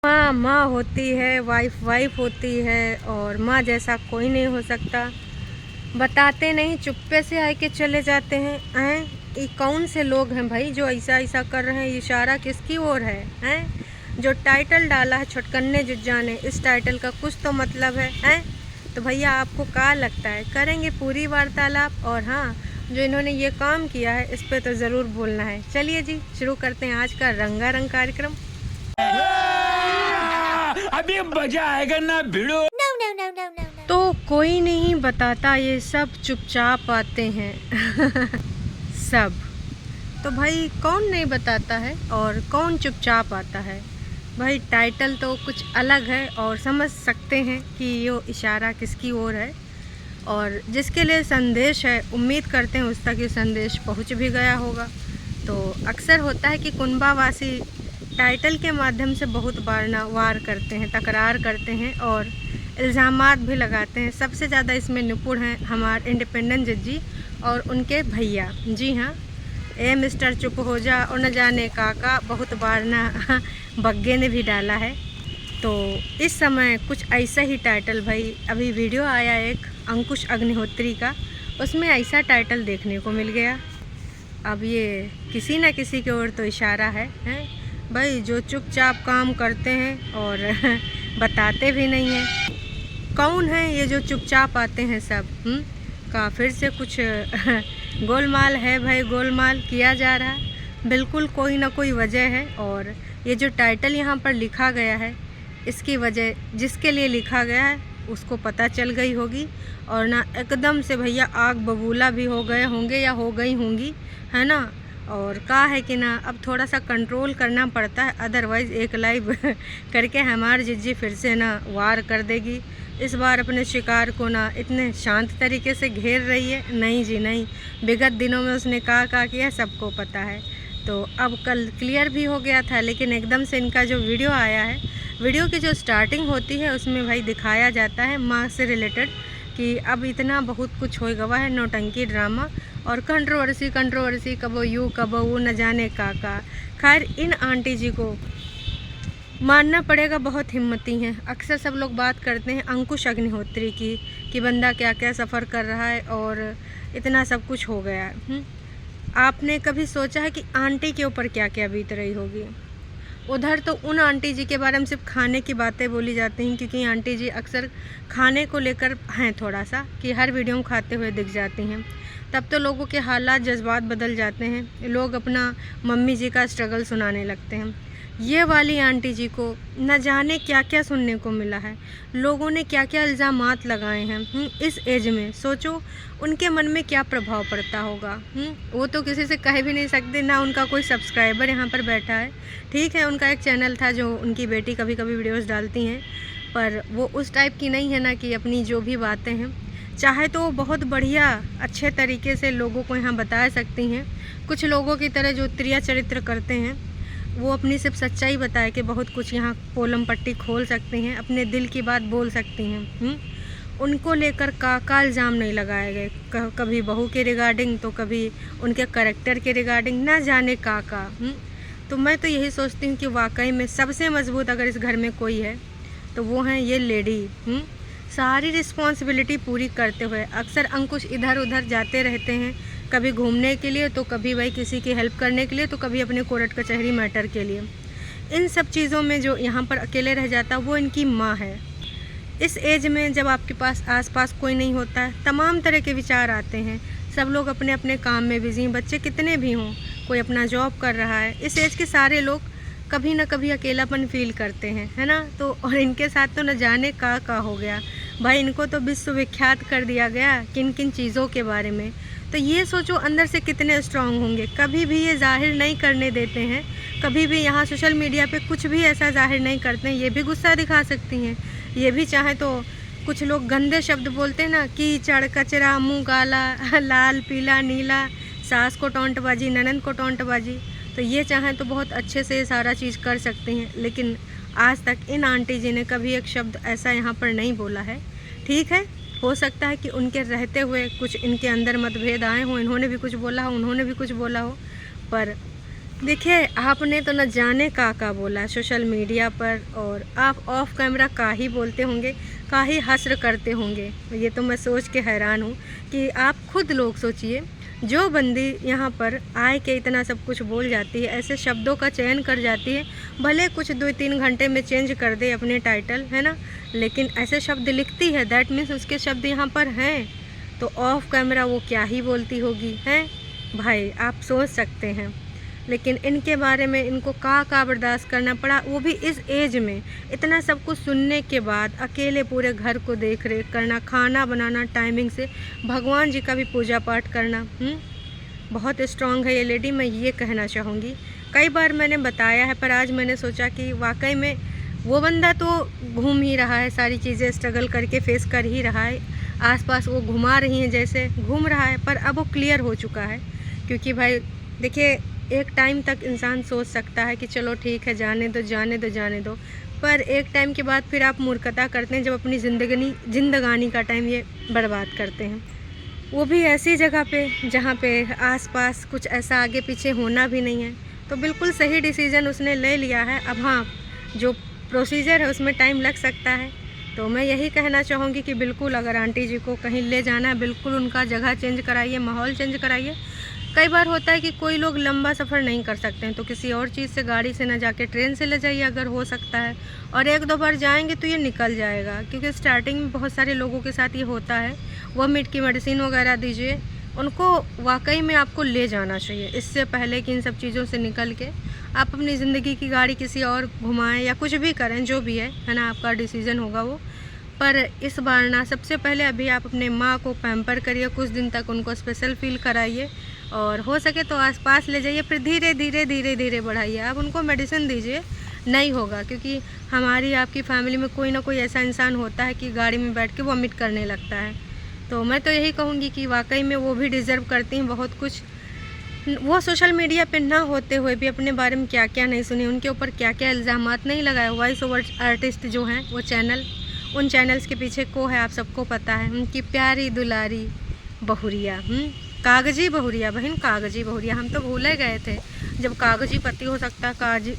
माँ माँ होती है, वाइफ वाइफ होती है, और माँ जैसा कोई नहीं हो सकता। बताते नहीं, चुप्पे से आके चले जाते हैं। ये कौन से लोग हैं भाई जो ऐसा ऐसा कर रहे हैं? इशारा किसकी ओर हैं? जो टाइटल डाला है छटकन्ने जुज्जा ने, इस टाइटल का कुछ तो मतलब है? तो भैया आपको क्या लगता है? करेंगे पूरी वार्तालाप। और हाँ, जो इन्होंने ये काम किया है इस पे तो ज़रूर बोलना है। चलिए जी, शुरू करते हैं आज का रंगारंग कार्यक्रम। अभी मजा आएगा ना भिड़ो। तो कोई नहीं बताता, ये सब चुपचाप आते हैं। सब तो भाई कौन नहीं बताता है और कौन चुपचाप आता है? भाई टाइटल तो कुछ अलग है और समझ सकते हैं कि ये इशारा किसकी ओर है, और जिसके लिए संदेश है उम्मीद करते हैं उस तक ये संदेश पहुंच भी गया होगा। तो अक्सर होता है कि कुनबावासी टाइटल के माध्यम से बहुत बार वार करते हैं, तकरार करते हैं और इल्ज़ामात भी लगाते हैं। सबसे ज़्यादा इसमें निपुण हैं हमारे इंडिपेंडेंट जजी और उनके भैया। जी हाँ, ए मिस्टर चुप हो जा और न जाने काका बहुत बार ना बग्गे ने भी डाला है। तो इस समय कुछ ऐसा ही टाइटल, भाई अभी वीडियो आया एक अंकुश अग्निहोत्री का, उसमें ऐसा टाइटल देखने को मिल गया। अब ये किसी न किसी की ओर तो इशारा है भाई, जो चुपचाप काम करते हैं और बताते भी नहीं हैं। कौन है ये जो चुपचाप आते हैं सब? का फिर से कुछ गोलमाल है भाई, गोलमाल किया जा रहा है। बिल्कुल कोई ना कोई वजह है, और ये जो टाइटल यहाँ पर लिखा गया है इसकी वजह जिसके लिए लिखा गया है उसको पता चल गई होगी, और ना एकदम से भैया आग बबूला भी हो गए होंगे या हो गई होंगी, है ना। और कहा है कि ना अब थोड़ा सा कंट्रोल करना पड़ता है, अदरवाइज़ एक लाइव करके हमारी जिज्जी फिर से ना वार कर देगी। इस बार अपने शिकार को ना इतने शांत तरीके से घेर रही है। नहीं जी नहीं, विगत दिनों में उसने कहा किया सबको पता है। तो अब कल क्लियर भी हो गया था, लेकिन एकदम से इनका जो वीडियो आया है, वीडियो की जो स्टार्टिंग होती है उसमें भाई दिखाया जाता है माँ से रिलेटेड कि अब इतना बहुत कुछ हो गवा है, नौटंकी ड्रामा और कंट्रोवर्सी कबो यूँ कबो वो न जाने काका। खैर इन आंटी जी को मानना पड़ेगा, बहुत हिम्मती हैं। अक्सर सब लोग बात करते हैं अंकुश अग्निहोत्री की कि बंदा क्या क्या सफ़र कर रहा है और इतना सब कुछ हो गया है। आपने कभी सोचा है कि आंटी के ऊपर क्या क्या बीत रही होगी? उधर तो उन आंटी जी के बारे में सिर्फ खाने की बातें बोली जाती हैं, क्योंकि आंटी जी अक्सर खाने को लेकर हैं थोड़ा सा कि हर वीडियो में खाते हुए दिख जाती हैं। तब तो लोगों के हालात जज्बात बदल जाते हैं, लोग अपना मम्मी जी का स्ट्रगल सुनाने लगते हैं। ये वाली आंटी जी को न जाने क्या क्या सुनने को मिला है, लोगों ने क्या क्या इल्ज़ामात लगाए हैं। इस एज में सोचो उनके मन में क्या प्रभाव पड़ता होगा। वो तो किसी से कह भी नहीं सकते, ना उनका कोई सब्सक्राइबर यहाँ पर बैठा है। ठीक है, उनका एक चैनल था जो उनकी बेटी कभी कभी वीडियोस डालती हैं, पर वो उस टाइप की नहीं है ना कि अपनी जो भी बातें हैं चाहे तो वो बहुत बढ़िया अच्छे तरीके से लोगों को यहाँ बता सकती हैं। कुछ लोगों की तरह जो त्रिया चरित्र करते हैं वो अपनी सिर्फ सच्चाई बताए कि बहुत कुछ यहाँ पोलम पट्टी खोल सकती हैं, अपने दिल की बात बोल सकती हैं। उनको लेकर का इल्ज़ाम नहीं लगाए गए, कभी बहू के रिगार्डिंग तो कभी उनके करैक्टर के रिगार्डिंग, ना जाने का। तो मैं तो यही सोचती हूँ कि वाकई में सबसे मज़बूत अगर इस घर में कोई है तो वो हैं ये लेडी। सारी रिस्पॉन्सिबिलिटी पूरी करते हुए अक्सर अंकुश इधर उधर जाते रहते हैं, कभी घूमने के लिए तो कभी भाई किसी की हेल्प करने के लिए तो कभी अपने कोर्ट कचहरी मैटर के लिए। इन सब चीज़ों में जो यहाँ पर अकेले रह जाता वो इनकी माँ है। इस एज में जब आपके पास आसपास कोई नहीं होता है, तमाम तरह के विचार आते हैं। सब लोग अपने अपने काम में बिजी हैं, बच्चे कितने भी हों, कोई अपना जॉब कर रहा है। इस एज के सारे लोग कभी ना कभी अकेलापन फील करते हैं, है ना। तो और इनके साथ तो न जाने का हो गया भाई, इनको तो विश्वविख्यात कर दिया गया किन किन चीज़ों के बारे में। तो ये सोचो अंदर से कितने स्ट्रांग होंगे। कभी भी ये जाहिर नहीं करने देते हैं, कभी भी यहाँ सोशल मीडिया पे कुछ भी ऐसा जाहिर नहीं करते हैं। ये भी गुस्सा दिखा सकती हैं, ये भी चाहे तो कुछ लोग गंदे शब्द बोलते हैं ना, कीचड़ कचरा मुँह काला लाल पीला नीला, सास को टोंटबाजी ननद को टोंटबाजी, तो ये चाहें तो बहुत अच्छे से ये सारा चीज़ कर सकती हैं। लेकिन आज तक इन आंटी जी ने कभी एक शब्द ऐसा यहाँ पर नहीं बोला है। ठीक है, हो सकता है कि उनके रहते हुए कुछ इनके अंदर मतभेद आए हों, इन्होंने भी कुछ बोला हो उन्होंने भी कुछ बोला हो, पर देखिए, आपने तो न जाने का बोला सोशल मीडिया पर, और आप ऑफ कैमरा का ही बोलते होंगे, का ही हश्र करते होंगे। ये तो मैं सोच के हैरान हूँ कि आप खुद लोग सोचिए, जो बंदी यहाँ पर आए के इतना सब कुछ बोल जाती है, ऐसे शब्दों का चयन कर जाती है, भले कुछ 2-3 घंटे में चेंज कर दे अपने टाइटल, है ना, लेकिन ऐसे शब्द लिखती है, दैट मीन्स उसके शब्द यहाँ पर हैं, तो ऑफ कैमरा वो क्या ही बोलती होगी, हैं भाई, आप सोच सकते हैं। लेकिन इनके बारे में इनको का बर्दाश्त करना पड़ा, वो भी इस एज में। इतना सब कुछ सुनने के बाद अकेले पूरे घर को देख रेख करना, खाना बनाना टाइमिंग से, भगवान जी का भी पूजा पाठ करना, बहुत स्ट्रांग है ये लेडी, मैं ये कहना चाहूँगी। कई बार मैंने बताया है, पर आज मैंने सोचा कि वाकई में वो बंदा तो घूम ही रहा है, सारी चीज़ें स्ट्रगल करके फेस कर ही रहा है, आसपास वो घुमा रही हैं जैसे घूम रहा है, पर अब वो क्लियर हो चुका है। क्योंकि भाई देखिए, एक टाइम तक इंसान सोच सकता है कि चलो ठीक है, जाने दो जाने दो जाने दो, पर एक टाइम के बाद फिर आप मूर्खता करते हैं, जब अपनी जिंदगानी का टाइम ये बर्बाद करते हैं, वो भी ऐसी जगह पे जहाँ पे आसपास कुछ ऐसा आगे पीछे होना भी नहीं है। तो बिल्कुल सही डिसीज़न उसने ले लिया है। अब हाँ, जो प्रोसीजर है उसमें टाइम लग सकता है, तो मैं यही कहना चाहूँगी कि बिल्कुल अगर आंटी जी को कहीं ले जाना है, बिल्कुल उनका जगह चेंज कराइए, माहौल चेंज कराइए। कई बार होता है कि कोई लोग लंबा सफ़र नहीं कर सकते हैं, तो किसी और चीज़ से, गाड़ी से ना जाके ट्रेन से ले जाइए अगर हो सकता है, और 1-2 बार जाएंगे तो ये निकल जाएगा। क्योंकि स्टार्टिंग में बहुत सारे लोगों के साथ ये होता है। वॉमिट की मेडिसिन वगैरह दीजिए उनको, वाकई में आपको ले जाना चाहिए इससे पहले कि इन सब चीज़ों से निकल के आप अपनी ज़िंदगी की गाड़ी किसी और घुमाएं या कुछ भी करें, जो भी है ना, आपका डिसीज़न होगा वो। पर इस बार ना, सबसे पहले अभी आप अपने माँ को पैम्पर करिए, कुछ दिन तक उनको स्पेशल फील कराइए, और हो सके तो आसपास ले जाइए, फिर धीरे धीरे बढ़ाइए। आप उनको मेडिसिन दीजिए, नहीं होगा, क्योंकि हमारी आपकी फैमिली में कोई ना कोई ऐसा इंसान होता है कि गाड़ी में बैठ के वॉमिट करने लगता है। तो मैं तो यही कहूँगी कि वाकई में वो भी डिज़र्व करती हैं बहुत कुछ। वो सोशल मीडिया पे ना होते हुए भी अपने बारे में क्या क्या नहीं सुने, उनके ऊपर क्या क्या इल्ज़ामात नहीं लगाए। वॉइस ओवर आर्टिस्ट जो हैं वो चैनल, उन चैनल्स के पीछे को है, आप सबको पता है। उनकी प्यारी दुलारी बहुरिया, कागजी बहुरिया, बहन कागजी बहुरिया, हम तो भूल गए थे। जब कागजी पति हो सकता है,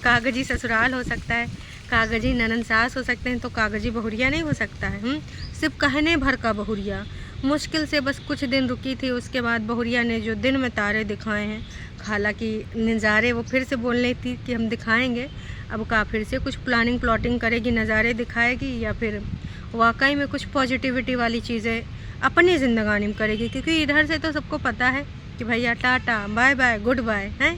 कागजी ससुराल हो सकता है, कागजी ननन सास हो सकते हैं, तो कागजी बहुरिया नहीं हो सकता है। सिर्फ कहने भर का बहुरिया। मुश्किल से बस कुछ दिन रुकी थी, उसके बाद बहुरिया ने जो दिन में तारे दिखाए हैं, हालांकि नज़ारे वो फिर से बोल रही थी कि हम दिखाएंगे, अब का फिर से कुछ प्लाटिंग करेगी, नज़ारे दिखाएगी, या फिर वाकई में कुछ पॉजिटिविटी वाली चीज़ें अपनी ज़िंदगानी में करेगी। क्योंकि इधर से तो सबको पता है कि भैया tata bye bye good bye हैं।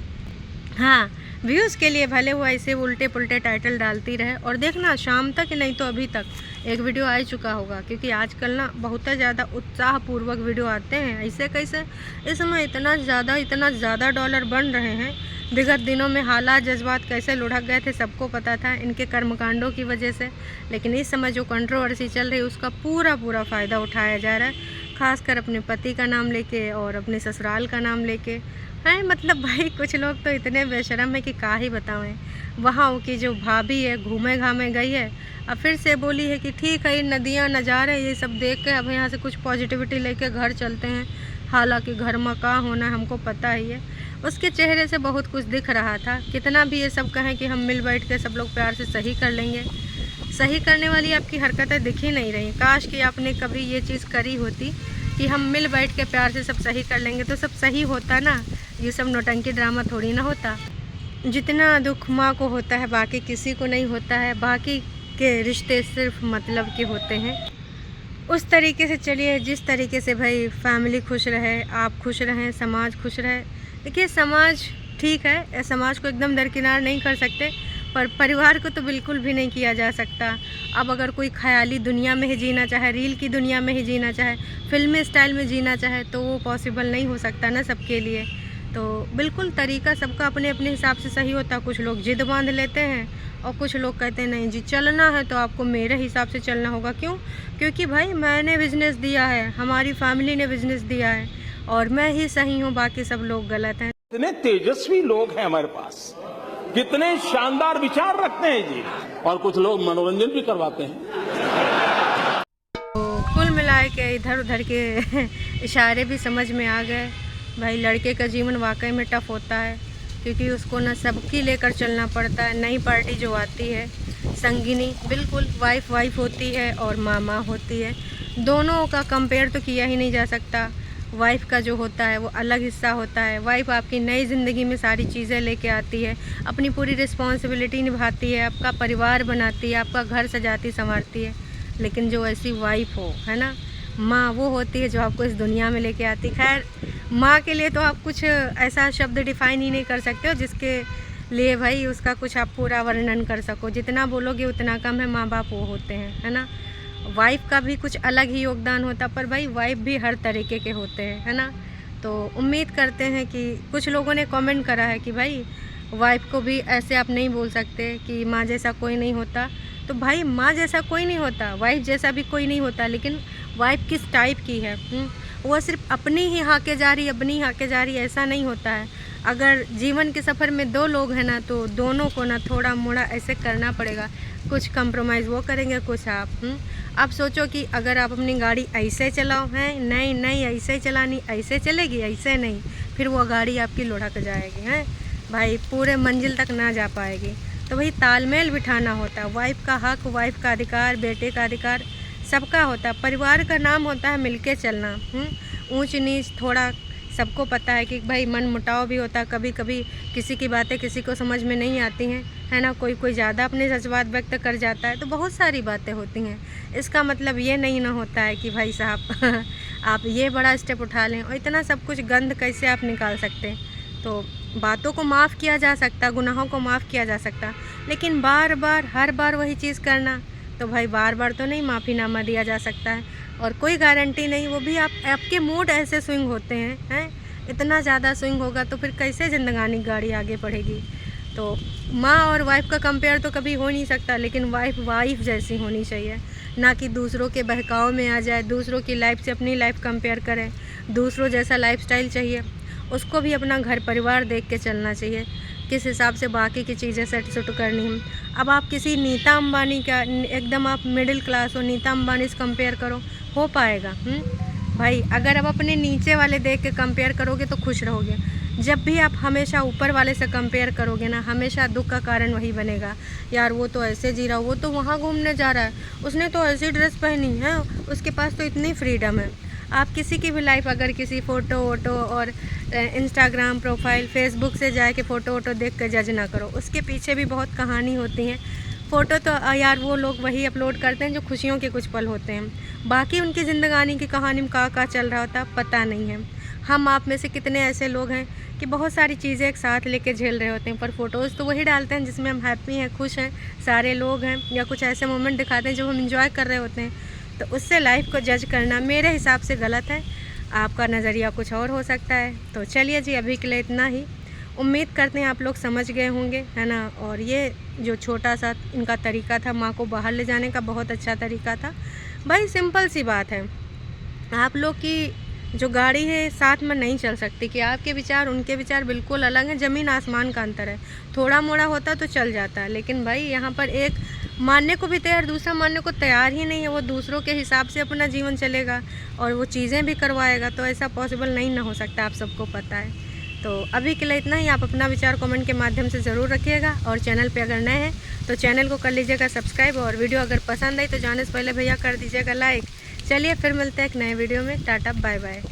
हाँ, व्यूज़ के लिए भले वो ऐसे उल्टे पुल्टे टाइटल डालती रहे, और देखना शाम तक नहीं तो अभी तक एक वीडियो आ चुका होगा। क्योंकि आजकल ना बहुत ज़्यादा उत्साहपूर्वक वीडियो आते हैं। ऐसे कैसे इस समय इतना ज़्यादा डॉलर बन रहे हैं। विगत दिनों में हालात जज्बात कैसे लुढ़क गए थे सबको पता था इनके कर्मकांडों की वजह से, लेकिन इस समय जो कंट्रोवर्सी चल रही है उसका पूरा फ़ायदा उठाया जा रहा है, खासकर अपने पति का नाम लेके और अपने ससुराल का नाम लेके हैं। मतलब भाई कुछ लोग तो इतने बेशरम है कि क्या ही बताएं। वहाँ की जो भाभी है घूमे घामे गई है, अब फिर से बोली है कि ठीक है, नदियाँ नज़ारे ये सब देख के अब यहाँ से कुछ पॉजिटिविटी लेके घर चलते हैं। हालांकि घर में क्या होना है हमको पता ही है। उसके चेहरे से बहुत कुछ दिख रहा था। कितना भी ये सब कहें कि हम मिल बैठ के सब लोग प्यार से सही कर लेंगे, सही करने वाली आपकी हरकतें दिख ही नहीं रही। काश कि आपने कभी ये चीज़ करी होती कि हम मिल बैठ के प्यार से सब सही कर लेंगे, तो सब सही होता ना, ये सब नौटंकी ड्रामा थोड़ी ना होता। जितना दुख माँ को होता है बाकी किसी को नहीं होता है, बाकी के रिश्ते सिर्फ मतलब के होते हैं। उस तरीके से चलिए जिस तरीके से भाई फैमिली खुश रहे, आप खुश रहें, समाज खुश रहे। देखिए समाज ठीक है, समाज को एकदम दरकिनार नहीं कर सकते, पर परिवार को तो बिल्कुल भी नहीं किया जा सकता। अब अगर कोई ख्याली दुनिया में ही जीना चाहे, रील की दुनिया में ही जीना चाहे, फिल्मी स्टाइल में जीना चाहे, तो वो पॉसिबल नहीं हो सकता ना सबके लिए। तो बिल्कुल तरीका सबका अपने अपने हिसाब से सही होता। कुछ लोग जिद बांध लेते हैं और कुछ लोग कहते हैं नहीं जी चलना है तो आपको मेरे हिसाब से चलना होगा। क्यों? क्योंकि भाई मैंने बिज़नेस दिया है, हमारी फैमिली ने बिज़नेस दिया है, और मैं ही सही हूँ, बाकी सब लोग गलत हैं। कितने तेजस्वी लोग हैं हमारे पास, कितने शानदार विचार रखते हैं जी, और कुछ लोग मनोरंजन भी करवाते हैं। तो कुल मिला के इधर उधर के इशारे भी समझ में आ गए। भाई लड़के का जीवन वाकई में टफ होता है, क्योंकि उसको ना सबकी लेकर चलना पड़ता है। नई पार्टी जो आती है संगिनी, बिल्कुल वाइफ होती है और माँ होती है। दोनों का कंपेयर तो किया ही नहीं जा सकता। वाइफ का जो होता है वो अलग हिस्सा होता है। वाइफ आपकी नई ज़िंदगी में सारी चीज़ें लेके आती है, अपनी पूरी रिस्पॉन्सिबिलिटी निभाती है, आपका परिवार बनाती है, आपका घर सजाती संवारती है। लेकिन जो ऐसी वाइफ हो, है ना, माँ, वो होती है जो आपको इस दुनिया में लेके आती। खैर, माँ के लिए तो आप कुछ ऐसा शब्द डिफ़ाइन ही नहीं कर सकते हो जिसके लिए भाई उसका कुछ आप पूरा वर्णन कर सको। जितना बोलोगे उतना कम है। माँ बाप वो होते हैं, है ना। वाइफ का भी कुछ अलग ही योगदान होता, पर भाई वाइफ भी हर तरीके के होते हैं, है ना। तो उम्मीद करते हैं कि कुछ लोगों ने कमेंट करा है कि भाई वाइफ को भी ऐसे आप नहीं बोल सकते कि माँ जैसा कोई नहीं होता। तो भाई माँ जैसा कोई नहीं होता, वाइफ जैसा भी कोई नहीं होता, लेकिन वाइफ किस टाइप की है, वो सिर्फ अपनी ही हाके जा रही ऐसा नहीं होता है। अगर जीवन के सफ़र में दो लोग हैं ना, तो दोनों को ना थोड़ा मोड़ा ऐसे करना पड़ेगा। कुछ कंप्रोमाइज़ वो करेंगे, कुछ आप सोचो कि अगर आप अपनी गाड़ी ऐसे चलाओ, हैं, नहीं ऐसे चलानी, ऐसे चलेगी, ऐसे नहीं, फिर वो गाड़ी आपकी लुढ़क जाएगी, हैं भाई, पूरे मंजिल तक ना जा पाएगी। तो भाई तालमेल बिठाना होता है। वाइफ का हक, वाइफ का अधिकार, बेटे का अधिकार सबका होता है। परिवार का नाम होता है मिलके चलना। ऊंच नीच थोड़ा सबको पता है कि भाई मन मुटाव भी होता है। कभी कभी किसी की बातें किसी को समझ में नहीं आती हैं, है ना। कोई ज़्यादा अपने जज्बात व्यक्त कर जाता है, तो बहुत सारी बातें होती हैं। इसका मतलब ये नहीं ना होता है कि भाई साहब आप ये बड़ा स्टेप उठा लें और इतना सब कुछ गंद कैसे आप निकाल सकते हैं। तो बातों को माफ़ किया जा सकता, गुनाहों को माफ़ किया जा सकता, लेकिन हर बार वही चीज़ करना, तो भाई बार तो नहीं माफ़ीनामा दिया जा सकता है। और कोई गारंटी नहीं, वो भी आपके मूड ऐसे स्विंग होते हैं, इतना ज़्यादा स्विंग होगा तो फिर कैसे ज़िंदगानी गाड़ी आगे बढ़ेगी। तो माँ और वाइफ का कंपेयर तो कभी हो नहीं सकता, लेकिन वाइफ जैसी होनी चाहिए, ना कि दूसरों के बहकाव में आ जाए, दूसरों की लाइफ से अपनी लाइफ कंपेयर करें। दूसरों जैसा लाइफस्टाइल चाहिए, उसको भी अपना घर परिवार देख के चलना चाहिए, किस हिसाब से बाकी की चीज़ें सेट करनी है। अब आप किसी नीता अंबानी का, एकदम आप मिडिल क्लास हो, नीता अंबानी से कंपेयर करो, हो पाएगा? भाई अगर आप अपने नीचे वाले देख के कंपेयर करोगे तो खुश रहोगे। जब भी आप हमेशा ऊपर वाले से कंपेयर करोगे ना, हमेशा दुख का कारण वही बनेगा। यार वो तो ऐसे जी रहा, वो तो वहाँ घूमने जा रहा है, उसने तो ऐसी ड्रेस पहनी है, उसके पास तो इतनी फ्रीडम है। आप किसी की भी लाइफ अगर किसी फ़ोटो वोटो और इंस्टाग्राम प्रोफाइल फेसबुक से जाके फ़ोटो वोटो देख कर जज ना करो, उसके पीछे भी बहुत कहानी होती है। फ़ोटो तो यार वो लोग वही अपलोड करते हैं जो खुशियों के कुछ पल होते हैं, बाकी उनकी ज़िंदगानी की कहानी में क्या चल रहा होता पता नहीं है। हम आप में से कितने ऐसे लोग हैं कि बहुत सारी चीज़ें एक साथ लेके झेल रहे होते हैं, पर फ़ोटोज़ तो वही डालते हैं जिसमें हम हैप्पी हैं, खुश हैं, सारे लोग हैं, या कुछ ऐसे मोमेंट दिखाते हैं जो हम इंजॉय कर रहे होते हैं। तो उससे लाइफ को जज करना मेरे हिसाब से गलत है। आपका नज़रिया कुछ और हो सकता है। तो चलिए जी, अभी के लिए इतना ही। उम्मीद करते हैं आप लोग समझ गए होंगे, है ना। और ये जो छोटा सा इनका तरीका था माँ को बाहर ले जाने का, बहुत अच्छा तरीका था भाई। सिंपल सी बात है, आप लोग की जो गाड़ी है साथ में नहीं चल सकती कि आपके विचार उनके विचार बिल्कुल अलग हैं, ज़मीन आसमान का अंतर है। थोड़ा मोड़ा होता तो चल जाता है, लेकिन भाई यहाँ पर एक मानने को भी तैयार, दूसरा मानने को तैयार ही नहीं है। वो दूसरों के हिसाब से अपना जीवन चलेगा और वो चीज़ें भी करवाएगा, तो ऐसा पॉसिबल नहीं ना हो सकता, आप सबको पता है। तो अभी के लिए इतना ही। आप अपना विचार कमेंट के माध्यम से ज़रूर रखिएगा, और चैनल पे अगर नए हैं तो चैनल को कर लीजिएगा सब्सक्राइब, और वीडियो अगर पसंद आई तो जाने से पहले भैया कर दीजिएगा लाइक। चलिए फिर मिलते हैं एक नए वीडियो में। Tata bye bye.